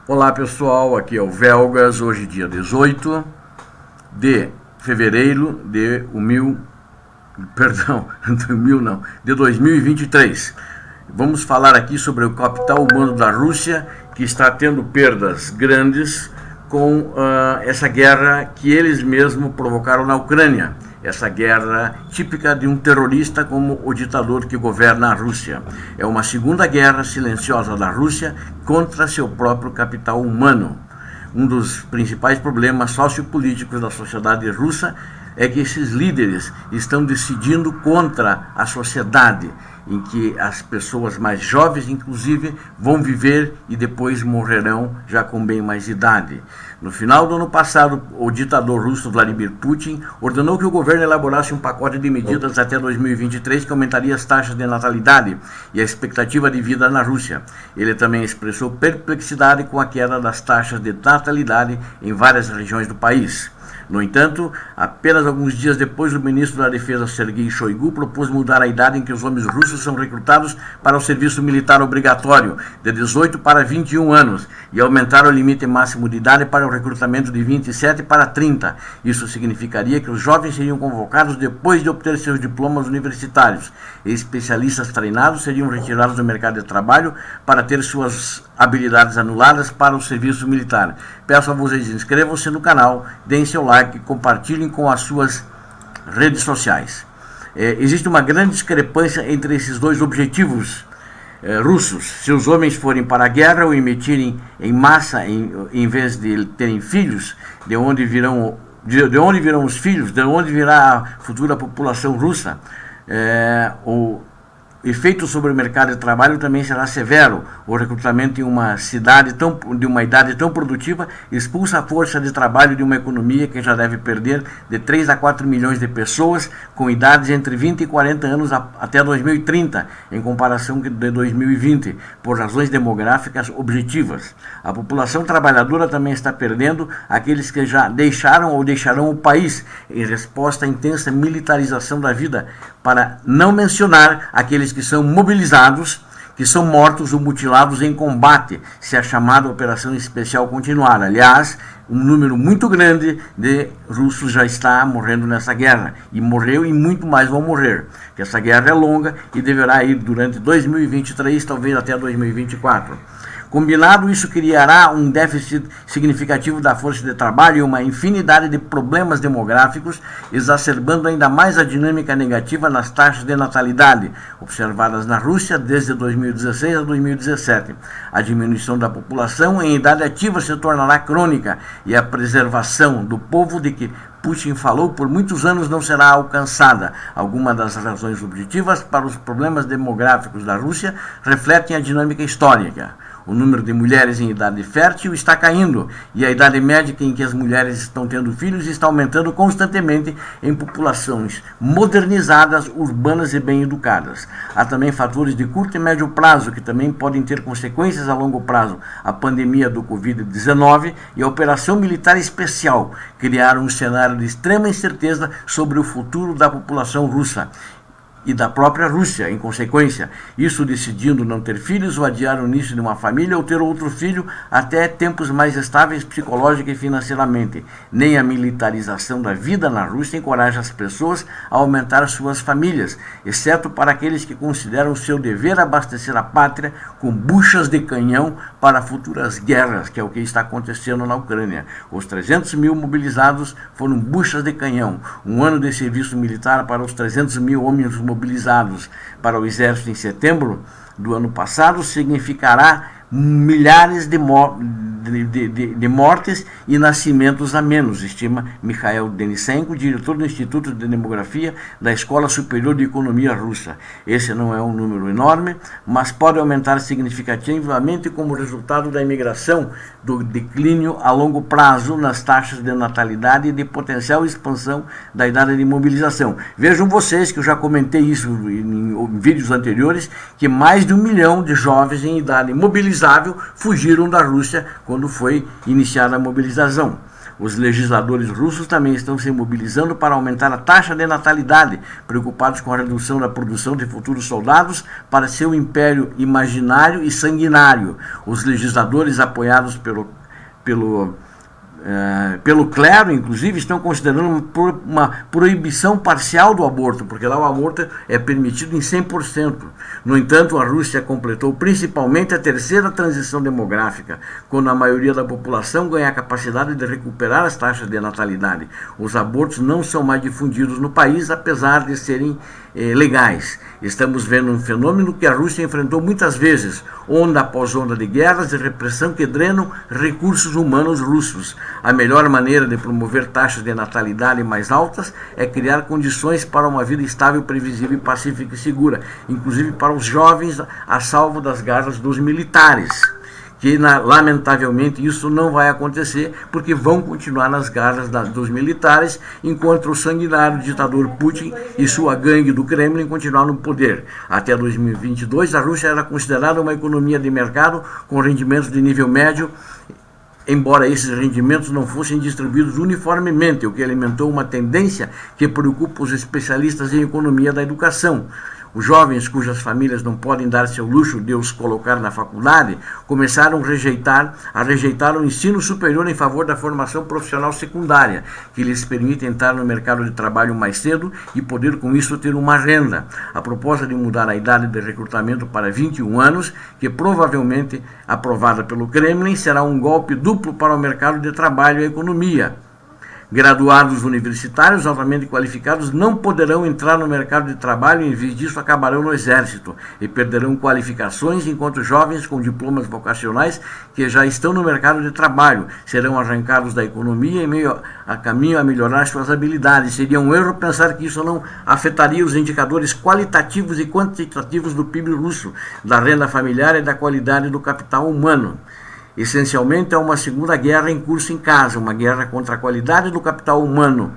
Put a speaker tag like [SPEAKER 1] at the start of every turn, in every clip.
[SPEAKER 1] Olá pessoal, aqui é o Velgas, hoje dia 18 de fevereiro de 2023. Vamos falar aqui sobre o capital humano da Rússia, que está tendo perdas grandes com essa guerra que eles mesmos provocaram na Ucrânia. Essa guerra típica de um terrorista como o ditador que governa a Rússia. É uma segunda guerra silenciosa da Rússia contra seu próprio capital humano. Um dos principais problemas sociopolíticos da sociedade russa é que esses líderes estão decidindo contra a sociedade, em que as pessoas mais jovens, inclusive, vão viver e depois morrerão já com bem mais idade. No final do ano passado, o ditador russo Vladimir Putin ordenou que o governo elaborasse um pacote de medidas até 2023 que aumentaria as taxas de natalidade e a expectativa de vida na Rússia. Ele também expressou perplexidade com a queda das taxas de natalidade em várias regiões do país. No entanto, apenas alguns dias depois, o ministro da Defesa, Sergei Shoigu, propôs mudar a idade em que os homens russos são recrutados para o serviço militar obrigatório, de 18 para 21 anos, e aumentar o limite máximo de idade para o recrutamento de 27 para 30. Isso significaria que os jovens seriam convocados depois de obter seus diplomas universitários, e especialistas treinados seriam retirados do mercado de trabalho para ter suas habilidades anuladas para o serviço militar. Peço a vocês, inscrevam-se no canal, deem seu like e compartilhem com as suas redes sociais. Existe uma grande discrepância entre esses dois objetivos russos. Se os homens forem para a guerra ou emitirem em massa, em vez de terem filhos, de onde virão os filhos, de onde virá a futura população russa, o efeito sobre o mercado de trabalho também será severo. O recrutamento em uma cidade de uma idade tão produtiva expulsa a força de trabalho de uma economia que já deve perder de 3 a 4 milhões de pessoas com idades entre 20 e 40 anos até 2030, em comparação de 2020, por razões demográficas objetivas. A população trabalhadora também está perdendo aqueles que já deixaram ou deixarão o país em resposta à intensa militarização da vida, para não mencionar aqueles que são mobilizados, que são mortos ou mutilados em combate, se a chamada operação especial continuar. Aliás, um número muito grande de russos já está morrendo nessa guerra, e morreu e muito mais vão morrer, que essa guerra é longa e deverá ir durante 2023, talvez até 2024. Combinado, isso criará um déficit significativo da força de trabalho e uma infinidade de problemas demográficos, exacerbando ainda mais a dinâmica negativa nas taxas de natalidade, observadas na Rússia desde 2016 a 2017. A diminuição da população em idade ativa se tornará crônica, e a preservação do povo de que Putin falou por muitos anos não será alcançada. Algumas das razões objetivas para os problemas demográficos da Rússia refletem a dinâmica histórica. O número de mulheres em idade fértil está caindo, e a idade média em que as mulheres estão tendo filhos está aumentando constantemente em populações modernizadas, urbanas e bem educadas. Há também fatores de curto e médio prazo que também podem ter consequências a longo prazo. A pandemia do Covid-19 e a operação militar especial criaram um cenário de extrema incerteza sobre o futuro da população russa e da própria Rússia, em consequência. Isso decidindo não ter filhos ou adiar o início de uma família ou ter outro filho até tempos mais estáveis psicológica e financeiramente. Nem a militarização da vida na Rússia encoraja as pessoas a aumentar suas famílias, exceto para aqueles que consideram seu dever abastecer a pátria com buchas de canhão para futuras guerras, que é o que está acontecendo na Ucrânia. Os 300 mil mobilizados foram buchas de canhão. Um ano de serviço militar para os 300 mil homens mobilizados para o exército em setembro do ano passado significará milhares de mortes e nascimentos a menos, estima Mikhail Denisenko, diretor do Instituto de Demografia da Escola Superior de Economia Russa. Esse não é um número enorme, mas pode aumentar significativamente como resultado da imigração, do declínio a longo prazo nas taxas de natalidade e de potencial expansão da idade de mobilização. Vejam vocês que eu já comentei isso em vídeos anteriores, que mais de 1 milhão de jovens em idade mobilizável fugiram da Rússia quando foi iniciada a mobilização. Os legisladores russos também estão se mobilizando para aumentar a taxa de natalidade, preocupados com a redução da produção de futuros soldados para seu império imaginário e sanguinário. Os legisladores, apoiados pelo clero, inclusive, estão considerando uma proibição parcial do aborto, porque lá o aborto é permitido em 100%. No entanto, a Rússia completou principalmente a terceira transição demográfica, quando a maioria da população ganha a capacidade de recuperar as taxas de natalidade. Os abortos não são mais difundidos no país, apesar de serem legais. Estamos vendo um fenômeno que a Rússia enfrentou muitas vezes, onda após onda de guerras e repressão que drenam recursos humanos russos. A melhor maneira de promover taxas de natalidade mais altas é criar condições para uma vida estável, previsível, pacífica e segura, inclusive para os jovens, a salvo das garras dos militares. Lamentavelmente isso não vai acontecer, porque vão continuar nas garras dos militares, enquanto o sanguinário ditador Putin e sua gangue do Kremlin continuar no poder. Até 2022, a Rússia era considerada uma economia de mercado com rendimentos de nível médio, embora esses rendimentos não fossem distribuídos uniformemente, o que alimentou uma tendência que preocupa os especialistas em economia da educação. Os jovens cujas famílias não podem dar-se ao luxo de os colocar na faculdade começaram a rejeitar o ensino superior em favor da formação profissional secundária, que lhes permite entrar no mercado de trabalho mais cedo e poder com isso ter uma renda. A proposta de mudar a idade de recrutamento para 21 anos, que provavelmente aprovada pelo Kremlin, será um golpe duplo para o mercado de trabalho e a economia. Graduados universitários altamente qualificados não poderão entrar no mercado de trabalho e, em vez disso, acabarão no exército e perderão qualificações, enquanto jovens com diplomas vocacionais que já estão no mercado de trabalho serão arrancados da economia em meio a caminho a melhorar suas habilidades. Seria um erro pensar que isso não afetaria os indicadores qualitativos e quantitativos do PIB russo, da renda familiar e da qualidade do capital humano. Essencialmente, é uma segunda guerra em curso em casa, uma guerra contra a qualidade do capital humano.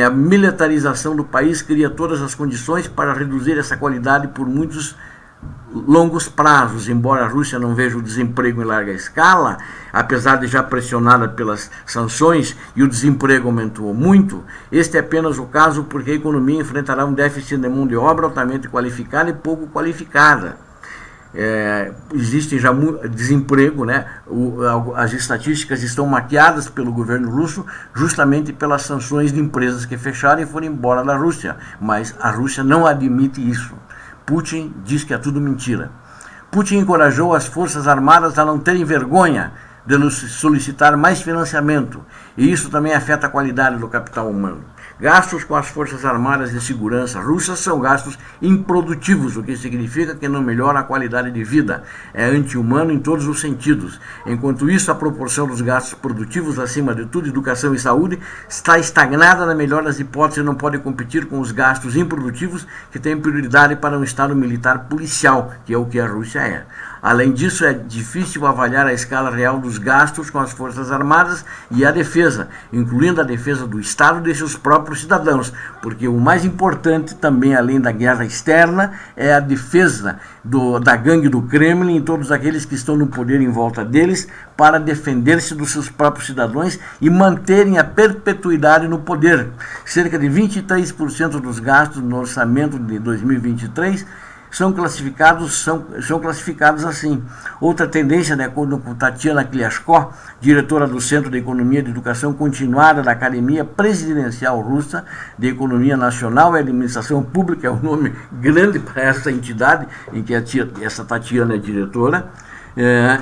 [SPEAKER 1] A militarização do país cria todas as condições para reduzir essa qualidade por muitos longos prazos. Embora a Rússia não veja o desemprego em larga escala, apesar de já pressionada pelas sanções e o desemprego aumentou muito, este é apenas o caso porque a economia enfrentará um déficit de mão de obra altamente qualificada e pouco qualificada. Existe já desemprego, né? As estatísticas estão maquiadas pelo governo russo justamente pelas sanções de empresas que fecharam e foram embora da Rússia, mas a Rússia não admite isso. Putin diz que é tudo mentira. Putin encorajou as forças armadas a não terem vergonha de solicitar mais financiamento, e isso também afeta a qualidade do capital humano. Gastos com as forças armadas de segurança russas são gastos improdutivos, o que significa que não melhora a qualidade de vida. É anti-humano em todos os sentidos. Enquanto isso, a proporção dos gastos produtivos, acima de tudo, educação e saúde, está estagnada. Na melhor das hipóteses, não pode competir com os gastos improdutivos que têm prioridade para um Estado militar policial, que é o que a Rússia é. Além disso, é difícil avaliar a escala real dos gastos com as Forças Armadas e a defesa, incluindo a defesa do Estado e de seus próprios cidadãos, porque o mais importante também, além da guerra externa, é a defesa da gangue do Kremlin e todos aqueles que estão no poder em volta deles para defender-se dos seus próprios cidadãos e manterem a perpetuidade no poder. Cerca de 23% dos gastos no orçamento de 2023 são classificados assim. Outra tendência, de acordo com Tatiana Kliashko, diretora do Centro de Economia e de Educação Continuada da Academia Presidencial Russa de Economia Nacional e Administração Pública, é um nome grande para essa entidade em que essa Tatiana é diretora,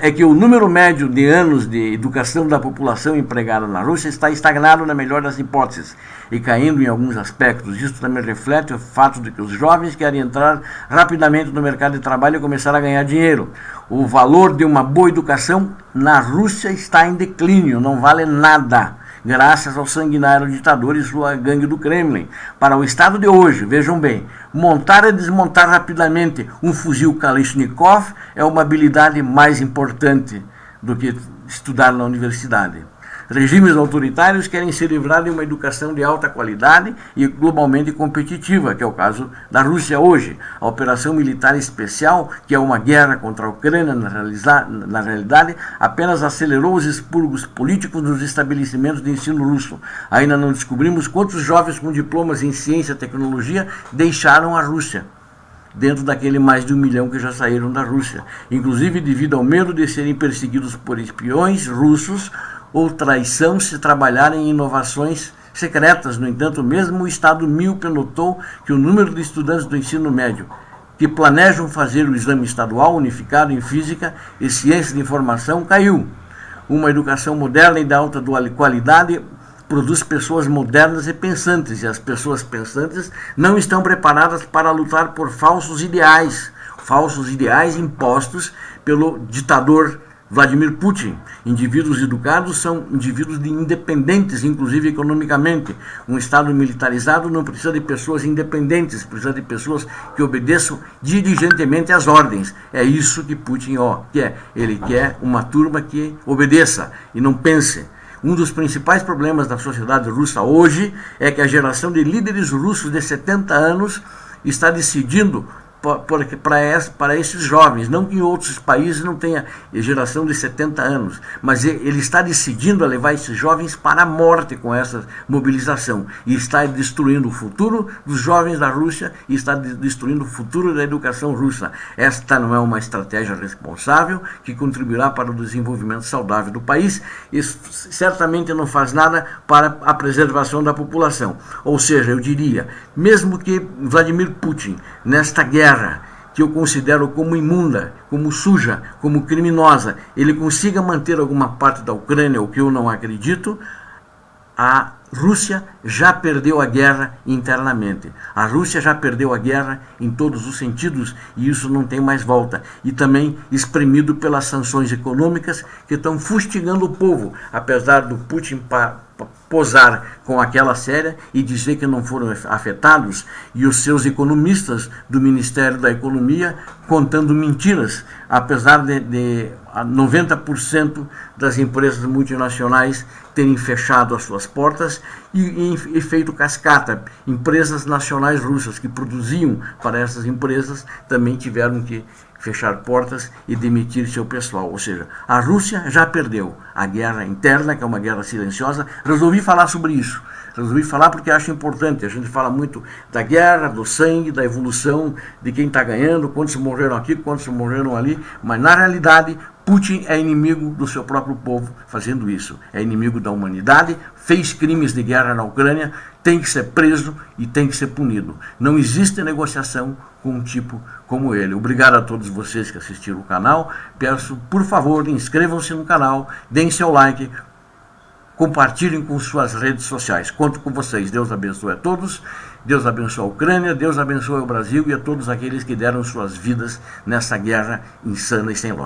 [SPEAKER 1] é que o número médio de anos de educação da população empregada na Rússia está estagnado na melhor das hipóteses e caindo em alguns aspectos. Isso também reflete o fato de que os jovens querem entrar rapidamente no mercado de trabalho e começar a ganhar dinheiro. O valor de uma boa educação na Rússia está em declínio, não vale nada, graças ao sanguinário ditador e sua gangue do Kremlin. Para o Estado de hoje, vejam bem, montar e desmontar rapidamente um fuzil Kalashnikov é uma habilidade mais importante do que estudar na universidade. Regimes autoritários querem se livrar de uma educação de alta qualidade e globalmente competitiva, que é o caso da Rússia hoje. A operação militar especial, que é uma guerra contra a Ucrânia, na realidade, apenas acelerou os expurgos políticos nos estabelecimentos de ensino russo. Ainda não descobrimos quantos jovens com diplomas em ciência e tecnologia deixaram a Rússia, dentro daquele mais de 1 milhão que já saíram da Rússia, inclusive devido ao medo de serem perseguidos por espiões russos ou traição se trabalharem em inovações secretas. No entanto, mesmo o Estado míope notou que o número de estudantes do ensino médio que planejam fazer o exame estadual unificado em física e ciência de informação caiu. Uma educação moderna e de alta qualidade produz pessoas modernas e pensantes, e as pessoas pensantes não estão preparadas para lutar por falsos ideais impostos pelo ditador Vladimir Putin. Indivíduos educados são indivíduos independentes, inclusive economicamente. Um Estado militarizado não precisa de pessoas independentes, precisa de pessoas que obedeçam diligentemente às ordens. É isso que Putin quer. Ele quer uma turma que obedeça e não pense. Um dos principais problemas da sociedade russa hoje é que a geração de líderes russos de 70 anos está decidindo para esses jovens. Não que em outros países não tenha geração de 70 anos, mas ele está decidindo a levar esses jovens para a morte com essa mobilização, e está destruindo o futuro dos jovens da Rússia e está destruindo o futuro da educação russa. Esta não é uma estratégia responsável que contribuirá para o desenvolvimento saudável do país e certamente não faz nada para a preservação da população. Ou seja, eu diria, mesmo que Vladimir Putin, nesta guerra que eu considero como imunda, como suja, como criminosa, ele consiga manter alguma parte da Ucrânia, o que eu não acredito, a Rússia já perdeu a guerra internamente. A Rússia já perdeu a guerra em todos os sentidos e isso não tem mais volta. E também espremido pelas sanções econômicas que estão fustigando o povo, apesar do Putin posar com aquela série e dizer que não foram afetados, e os seus economistas do Ministério da Economia contando mentiras, apesar de 90% das empresas multinacionais terem fechado as suas portas e feito cascata. Empresas nacionais russas que produziam para essas empresas também tiveram que fechar portas e demitir seu pessoal. Ou seja, a Rússia já perdeu a guerra interna, que é uma guerra silenciosa. Resolvi falar sobre isso. Resolvi falar porque acho importante. A gente fala muito da guerra, do sangue, da evolução, de quem está ganhando, quantos morreram aqui, quantos morreram ali, mas na realidade Putin é inimigo do seu próprio povo fazendo isso. É inimigo da humanidade, fez crimes de guerra na Ucrânia, tem que ser preso e tem que ser punido. Não existe negociação com um tipo como ele. Obrigado a todos vocês que assistiram o canal. Peço, por favor, inscrevam-se no canal, deem seu like, compartilhem com suas redes sociais. Conto com vocês. Deus abençoe a todos. Deus abençoe a Ucrânia, Deus abençoe o Brasil e a todos aqueles que deram suas vidas nessa guerra insana e sem lógica.